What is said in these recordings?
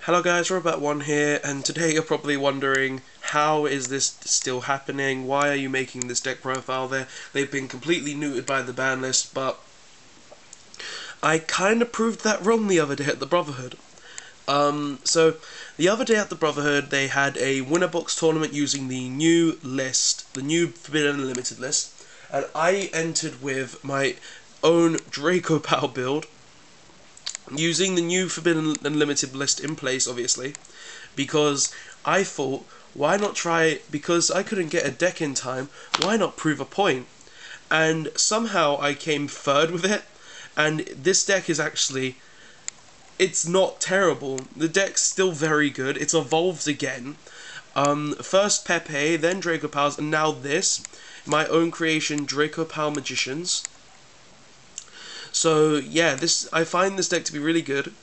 Hello guys, Robot1 here, and today you're probably wondering, how is this still happening? Why are you making this deck profile there? They've been completely neutered by the ban list, but I kind of proved that wrong the other day at the Brotherhood. So the other day at the Brotherhood, they had a winner box tournament using the new list, the new Forbidden Unlimited list, and I entered with my own Dracopal build, using the new Forbidden Unlimited list in place, obviously, because I thought, why not try, because I couldn't get a deck in time, why not prove a point? And somehow I came third with it, and this deck is actually, it's not terrible. The deck's still very good. It's evolved again. First Pepe, then Dracopals, and now this, my own creation, Dracopal Magicians. So yeah, I find this deck to be really good.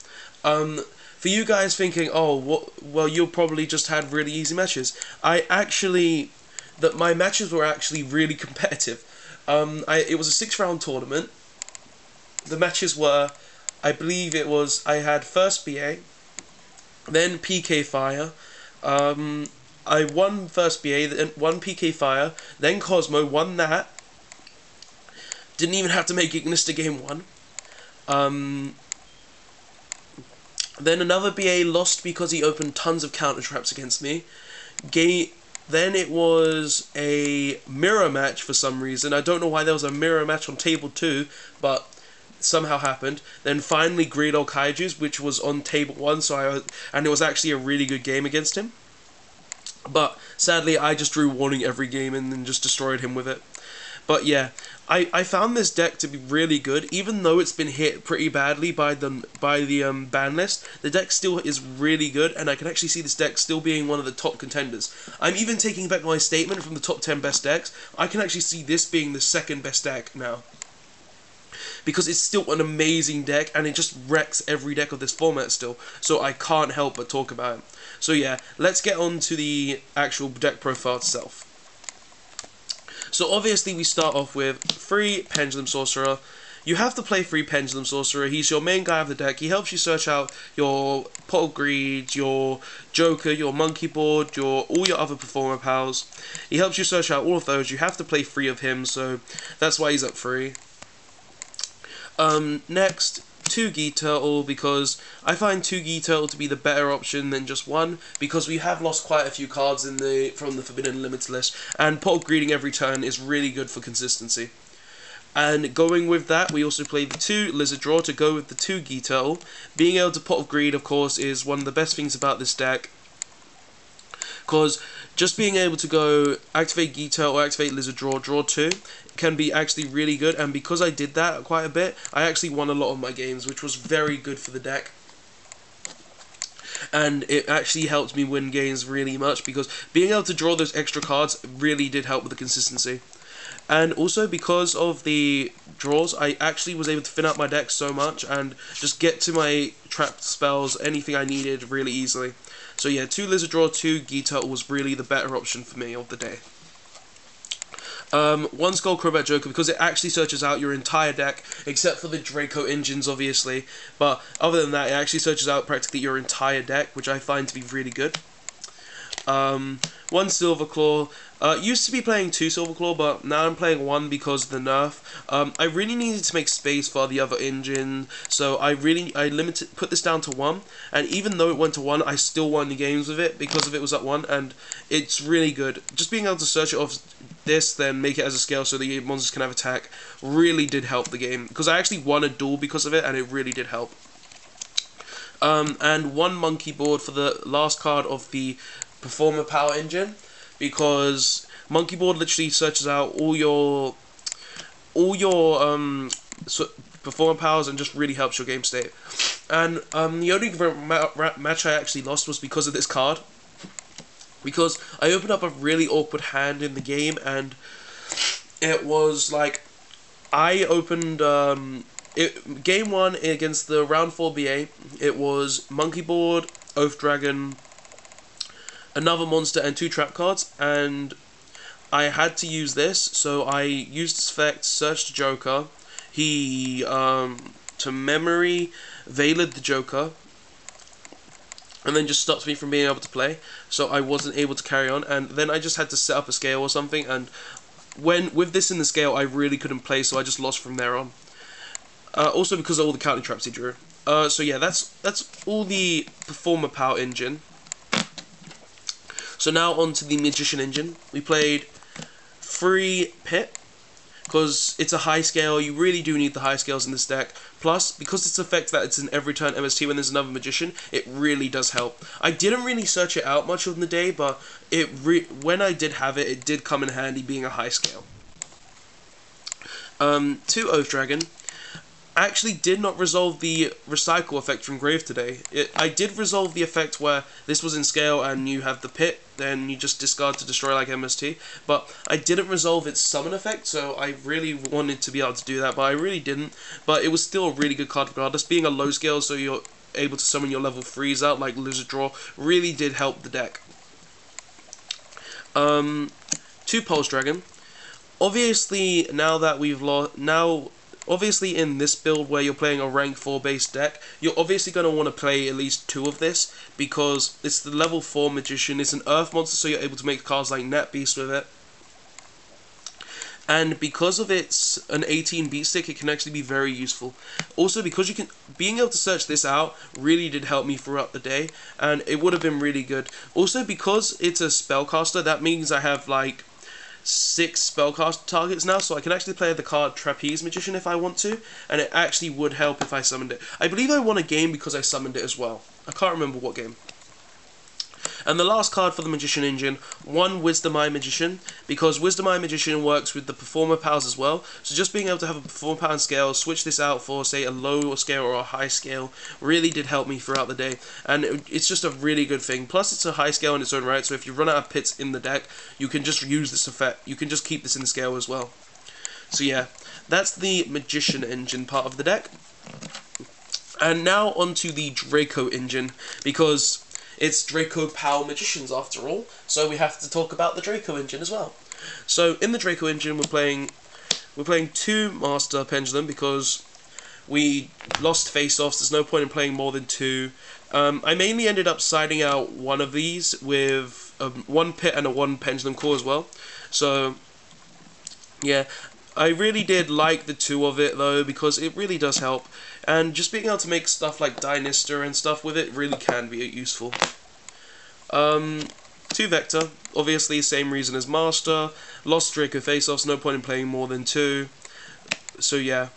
For you guys thinking, oh, well, you'll probably just had really easy matches. My matches were actually really competitive. It was a 6-round tournament. The matches were, I believe it was, I had first BA, then PK Fire. I won first BA, then won PK Fire, then Cosmo, won that. Didn't even have to make Ignis to game 1. Then another BA lost because he opened tons of counter traps against me. Then it was a mirror match for some reason. I don't know why there was a mirror match on table 2, but somehow happened. Then finally Greedo Kaiju's, which was on table 1, and it was actually a really good game against him. But sadly, I just drew warning every game and then just destroyed him with it. But yeah, I found this deck to be really good, even though it's been hit pretty badly by the ban list. The deck still is really good, and I can actually see this deck still being one of the top contenders. I'm even taking back my statement from the top 10 best decks. I can actually see this being the second best deck now, because it's still an amazing deck, and it just wrecks every deck of this format still. So I can't help but talk about it. So yeah, let's get on to the actual deck profile itself. So obviously we start off with free Pendulum Sorcerer. You have to play free Pendulum Sorcerer. He's your main guy of the deck. He helps you search out your Pot of Greed, your Joker, your Monkey Board, all your other Performer pals. He helps you search out all of those. You have to play 3 of him, so that's why he's up free. Next, 2 Yugioh, because I find 2 Yugioh to be the better option than just 1, because we have lost quite a few cards from the Forbidden Unlimited list, and Pot of Greeding every turn is really good for consistency. And going with that, we also play the 2 Lizard Draw to go with the 2 Yugioh. Being able to Pot of Greed, of course, is one of the best things about this deck, because just being able to go activate Yugioh or activate Lizard Draw, draw 2, can be actually really good, and because I did that quite a bit, I actually won a lot of my games, which was very good for the deck. And it actually helped me win games really much, because being able to draw those extra cards really did help with the consistency. And also because of the draws, I actually was able to thin out my deck so much and just get to my trapped spells, anything I needed, really easily. So yeah, 2 Lizard Draw, 2 Yugioh was really the better option for me of the day. 1 Skull Crobat Joker, because it actually searches out your entire deck, except for the Draco engines, obviously. But other than that, it actually searches out practically your entire deck, which I find to be really good. 1 Silver Claw. Used to be playing 2 Silver Claw, but now I'm playing 1 because of the nerf. I really needed to make space for the other engine, so I put this down to 1, and even though it went to 1, I still won the games with it because of it was at 1, and it's really good. Just being able to search it off this, then make it as a scale so the monsters can have attack, really did help the game, because I actually won a duel because of it, and it really did help. And 1 Monkey Board for the last card of the Performer Power engine, because Monkey Board literally searches out all your Performer powers and just really helps your game state. And the only match I actually lost was because of this card, because I opened up a really awkward hand in the game, and it was like I opened game 1 against the round 4 BA. It was Monkey Board, Oath Dragon, another monster, and 2 trap cards, and I had to use this, so I used this effect, searched the Joker. He, to memory, veiled the Joker, and then just stopped me from being able to play, so I wasn't able to carry on, and then I just had to set up a scale or something, and with this in the scale, I really couldn't play, so I just lost from there on. Also because of all the counter traps he drew. So yeah, that's all the Performer Power engine. So now on to the Magician engine. We played 3 Pit, because it's a high scale. You really do need the high scales in this deck. Plus, because it's effect that it's an every turn MST when there's another Magician, it really does help. I didn't really search it out much on the day, but when I did have it, it did come in handy being a high scale. 2 Oath Dragon. Actually did not resolve the recycle effect from Grave today. I did resolve the effect where this was in scale and you have the pit, then you just discard to destroy like MST, but I didn't resolve its summon effect, so I really wanted to be able to do that, but I really didn't. But it was still a really good card regardless. Being a low scale, so you're able to summon your level 3s out like Lizard Draw, really did help the deck. 2 Pulse Dragon. Obviously, now that we've obviously in this build where you're playing a rank 4 based deck, you're obviously going to want to play at least 2 of this, because it's the level 4 Magician, it's an Earth monster, so you're able to make cards like Net Beast with it. And because of its an 18 beat stick, it can actually be very useful. Also, because being able to search this out really did help me throughout the day, and it would have been really good. Also, because it's a spellcaster, that means I have like 6 spellcast targets now, so I can actually play the card Trapeze Magician if I want to, and it actually would help if I summoned it. I believe I won a game because I summoned it as well. I can't remember what game. And the last card for the Magician engine, 1 Wisdom Eye Magician, because Wisdom Eye Magician works with the Performer Powers as well, so just being able to have a Performer Power scale, switch this out for, say, a low scale or a high scale, really did help me throughout the day, and it's just a really good thing. Plus, it's a high scale in its own right, so if you run out of pits in the deck, you can just use this effect, you can just keep this in the scale as well. So yeah, that's the Magician engine part of the deck. And now onto the Draco engine, because it's Dracopal Magicians after all, so we have to talk about the Draco engine as well. So in the Draco engine, we're playing 2 Master Pendulum because we lost face-offs. There's no point in playing more than 2. I mainly ended up siding out one of these with 1 Pit and a 1 Pendulum Core as well. So yeah, I really did like the 2 of it though, because it really does help, and just being able to make stuff like Dinister and stuff with it really can be useful. 2 Vector, obviously same reason as Master, lost Draco face-offs, no point in playing more than 2, so yeah.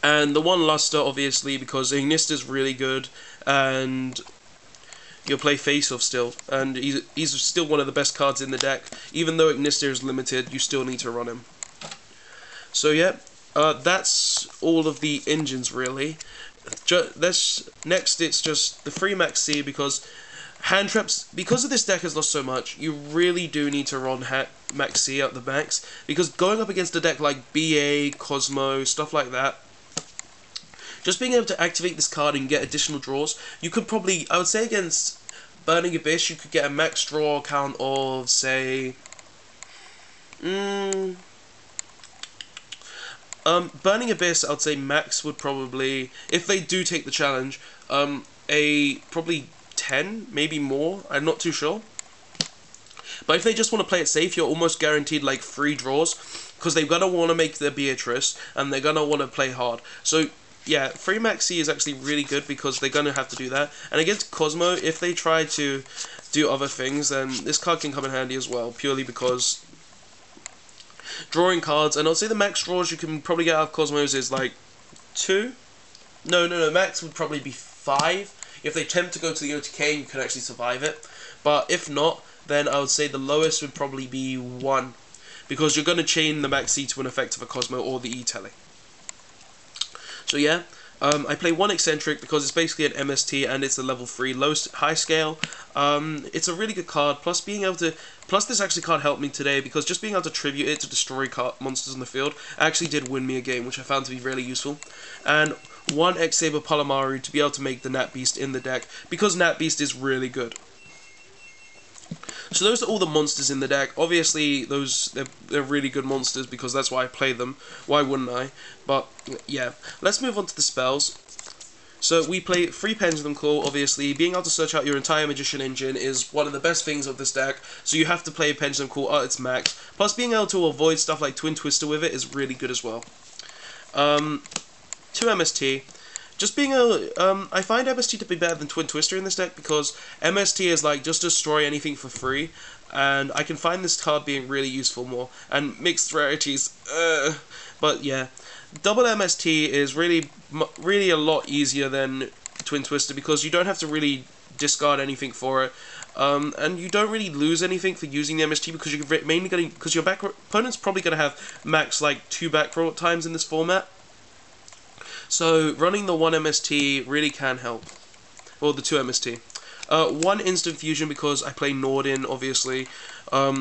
And the 1 Luster, obviously, because Ignister's really good, and you'll play face-off still, and he's still one of the best cards in the deck. Even though Ignister is limited, you still need to run him. So yeah, that's all of the engines really. Next it's just the free Max C, because hand traps, because of this deck has lost so much, you really do need to run Max C at the max, because going up against a deck like BA, Cosmo, stuff like that, just being able to activate this card and get additional draws, you could probably, I would say against Burning Abyss, you could get a max draw count of, say, Burning Abyss, I would say max would probably, if they do take the challenge, probably 10, maybe more, I'm not too sure. But if they just want to play it safe, you're almost guaranteed like 3 draws, because they're going to want to make their Beatrice, and they're going to want to play hard. So yeah, free Max C is actually really good because they're going to have to do that. And against Cosmo, if they try to do other things, then this card can come in handy as well, purely because drawing cards, and I'll say the max draws you can probably get out of Cosmos is like 2. No, max would probably be 5. If they attempt to go to the OTK, you can actually survive it. But if not, then I would say the lowest would probably be 1. Because you're going to chain the Max C to an effect of a Cosmo or the E-Tele. So yeah, I play 1 Eccentric because it's basically an MST and it's a level 3 high scale. It's a really good card, plus this actually card helped me today, because just being able to tribute it to destroy monsters on the field actually did win me a game, which I found to be really useful. And 1 X-Saber Palamaru to be able to make the Nat Beast in the deck, because Nat Beast is really good. So those are all the monsters in the deck. Obviously, they're really good monsters because that's why I play them. Why wouldn't I? But yeah, let's move on to the spells. So we play free Pendulum Claw. Obviously, being able to search out your entire Magician engine is one of the best things of this deck. So you have to play Pendulum Claw at its max. Plus, being able to avoid stuff like Twin Twister with it is really good as well. 2 MST. Just being I find MST to be better than Twin Twister in this deck because MST is like just destroy anything for free, and I can find this card being really useful more. And mixed rarities, but yeah, double MST is really a lot easier than Twin Twister because you don't have to really discard anything for it. And you don't really lose anything for using the MST because you're mainly getting because your opponent's probably going to have max like 2 back row times in this format. So running the 1 MST really can help. Or the 2 MST. 1 instant fusion because I play Nordin, obviously.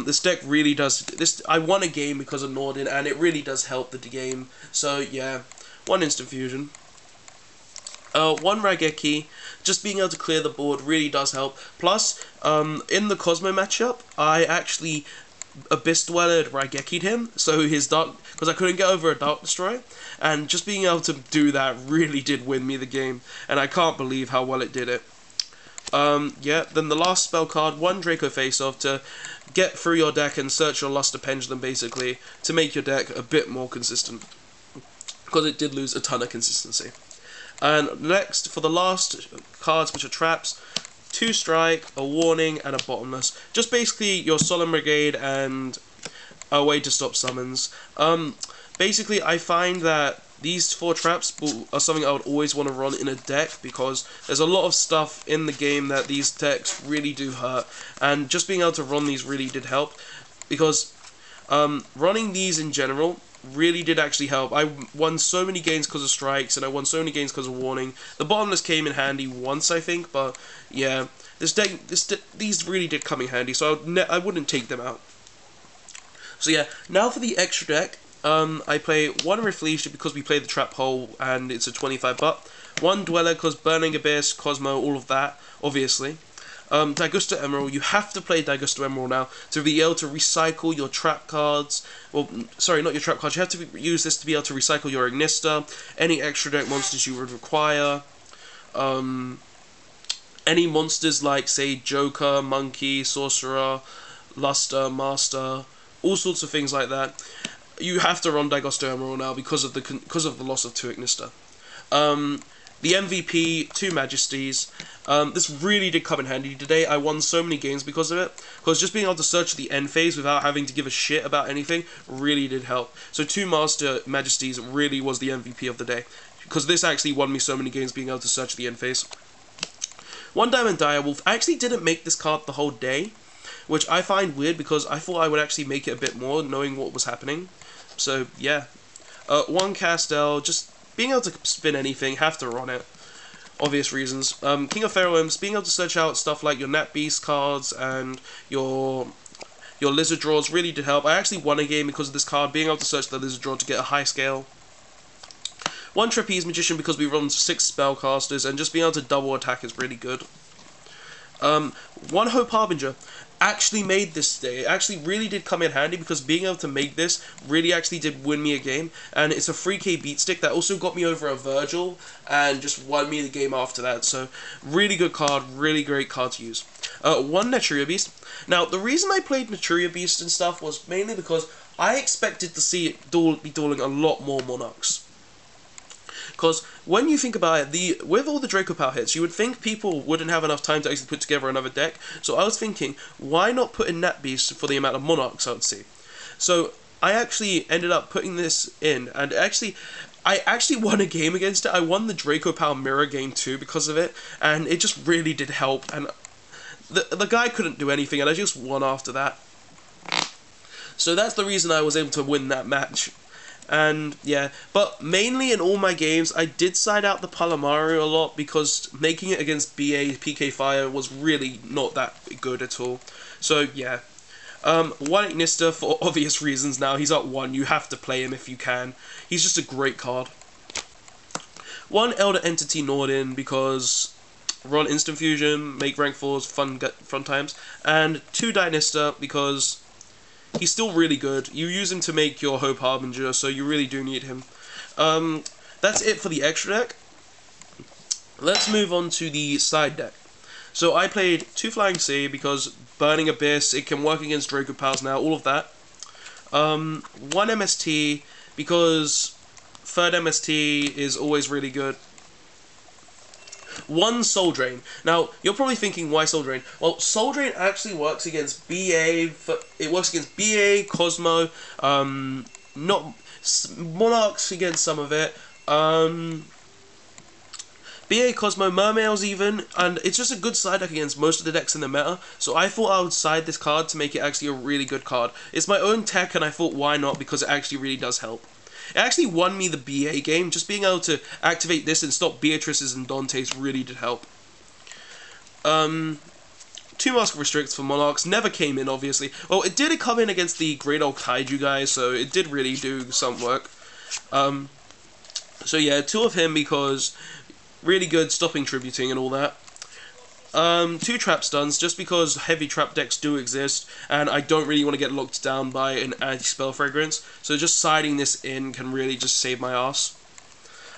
This deck really does... I won a game because of Nordin, and it really does help the game. So yeah, 1 instant fusion. 1 Raigeki. Just being able to clear the board really does help. Plus, in the Cosmo matchup, I actually Abyss Dweller Raigeki'd him, so his Dark, because I couldn't get over a Dark Destroy, and just being able to do that really did win me the game, and I can't believe how well it did it. Yeah, then the last spell card, 1 Draco Face-Off to get through your deck and search your Luster Pendulum, basically, to make your deck a bit more consistent, because it did lose a ton of consistency. And next, for the last cards, which are traps, 2 Strike, a Warning, and a Bottomless. Just basically your Solemn Brigade and a way to stop summons. Basically, I find that these 4 traps are something I would always want to run in a deck because there's a lot of stuff in the game that these decks really do hurt, and just being able to run these really did help because running these in general really did actually help. I won so many games because of strikes, and I won so many games because of warning. The Bottomless came in handy once, I think, but yeah, these really did come in handy, so I wouldn't take them out. So yeah, now for the extra deck. I play 1 Reflection because we play the Trap Hole and it's a 25 butt. 1 Dweller because Burning Abyss, Cosmo, all of that, obviously. Daigusto Emerald, you have to play Daigusto Emerald now to be able to recycle your trap cards. Well, sorry, not your trap cards. You have to use this to be able to recycle your Ignista, any extra deck monsters you would require, any monsters like, say, Joker, Monkey, Sorcerer, Luster, Master, all sorts of things like that. You have to run Daigusto Emerald now because of the loss of 2 Ignista. The MVP, 2 Majesties. This really did come in handy today. I won so many games because of it. Because just being able to search the end phase without having to give a shit about anything really did help. So 2 Master Majesties really was the MVP of the day. Because this actually won me so many games being able to search the end phase. 1 Diamond Direwolf. I actually didn't make this card the whole day, which I find weird because I thought I would actually make it a bit more knowing what was happening. So yeah. 1 Castel, just being able to spin anything, have to run it. Obvious reasons. King of Pharaoh Imps, being able to search out stuff like your Nat Beast cards and your Lizard Draws really did help. I actually won a game because of this card, being able to search the Lizard Draw to get a high scale. 1 Trapeze Magician because we run 6 Spellcasters, and just being able to double attack is really good. 1 Hope Harbinger. Actually made this day. It actually really did come in handy because being able to make this really actually did win me a game, and it's a 3k beat stick that also got me over a Virgil and just won me the game after that. So really good card, really great card to use. 1 Naturia Beast. Now the reason I played Naturia Beast and stuff was mainly because I expected to see it be dueling a lot more Monarchs. Because when you think about it, with all the Dracopal hits, you would think people wouldn't have enough time to actually put together another deck. So I was thinking, why not put in Nat Beast for the amount of Monarchs I would see? So I actually ended up putting this in, and I actually won a game against it. I won the Dracopal Mirror game too because of it, and it just really did help. And the guy couldn't do anything, and I just won after that. So that's the reason I was able to win that match. And yeah, but mainly in all my games, I did side out the Palamaru a lot because making it against BA PK Fire was really not that good at all. So yeah, 1 Ignista for obvious reasons. Now he's at 1. You have to play him if you can. He's just a great card. 1 Elder Entity Nordin because Run Instant Fusion, make rank 4s, fun times, and 2 Dynista because he's still really good. You use him to make your Hope Harbinger, so you really do need him. That's it for the extra deck. Let's move on to the side deck. So I played 2 Flying Sea because Burning Abyss, it can work against Dracopals now, all of that. 1 MST because 3rd MST is always really good. 1 Soul Drain. Now, you're probably thinking, why Soul Drain? Well, Soul Drain actually works against BA, it works against BA, Cosmo, not Monarchs against some of it, BA, Cosmo, Mermails even, and it's just a good side deck against most of the decks in the meta, so I thought I would side this card to make it actually a really good card. It's my own tech, and I thought, why not, because it actually really does help. It actually won me the BA game. Just being able to activate this and stop Beatrice's and Dante's really did help. 2 Mask of Restricts for Monarchs. Never came in, obviously. Well, it did come in against the Great Old Kaiju guys, so it did really do some work. So yeah, 2 of him because really good stopping tributing and all that. 2 trap stuns, just because heavy trap decks do exist, and I don't really want to get locked down by an anti-spell fragrance, so just siding this in can really just save my ass.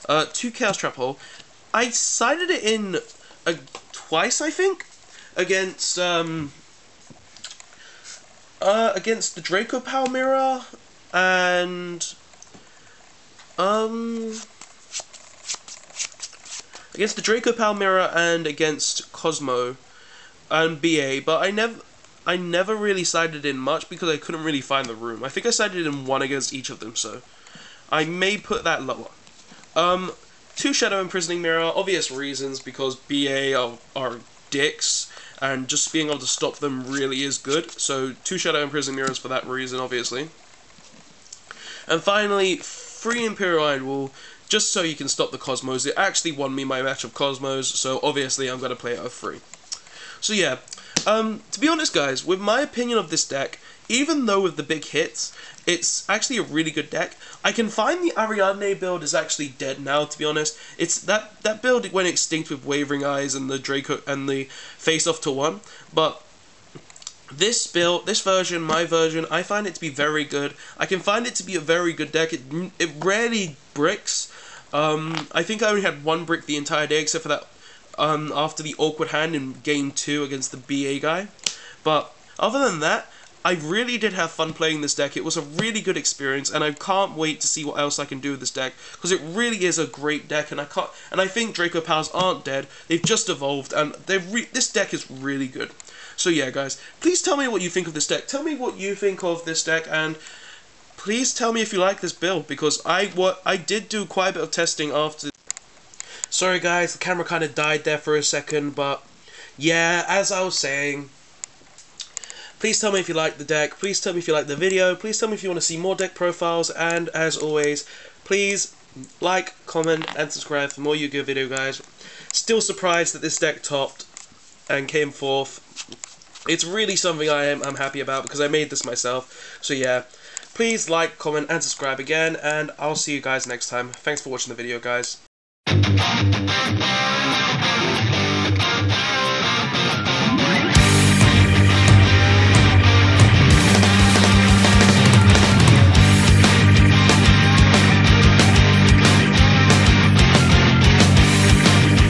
2 Chaos Trap Hole. I sided it in twice, I think, against the Dracopal mirror, and against the Dracopal mirror and against Cosmo and BA, but I never really sided in much because I couldn't really find the room. I think I sided in 1 against each of them, so I may put that lower. 2 Shadow Imprisoning Mirror, obvious reasons, because BA are dicks, and just being able to stop them really is good, so 2 Shadow Imprisoning Mirrors for that reason, obviously. And finally, 3 Imperial Iron Wall, just so you can stop the Cosmos. It actually won me my match of Cosmos, so obviously I'm going to play it at 3. So yeah, to be honest guys, with my opinion of this deck, even though with the big hits, it's actually a really good deck. I can find the Ariadne build is actually dead now, to be honest. It's that build went extinct with Wavering Eyes and the Draco and the Face Off to 1, but this build, this version, my version, I find it to be very good. I can find it to be a very good deck. It rarely bricks. I think I only had 1 brick the entire day, except for that after the awkward hand in game 2 against the BA guy. But other than that, I really did have fun playing this deck. It was a really good experience, and I can't wait to see what else I can do with this deck, because it really is a great deck, and I think Dracopals aren't dead. They've just evolved, and this deck is really good. So yeah, guys, please tell me what you think of this deck. Tell me what you think of this deck, and please tell me if you like this build, because I did do quite a bit of testing after. Sorry guys, the camera kind of died there for a second, but yeah, as I was saying, please tell me if you like the deck, please tell me if you like the video, please tell me if you want to see more deck profiles, and as always, please like, comment, and subscribe for more Yu-Gi-Oh video, guys. Still surprised that this deck topped and came forth. It's really something I'm happy about, because I made this myself. So yeah, please like, comment, and subscribe again, and I'll see you guys next time. Thanks for watching the video, guys.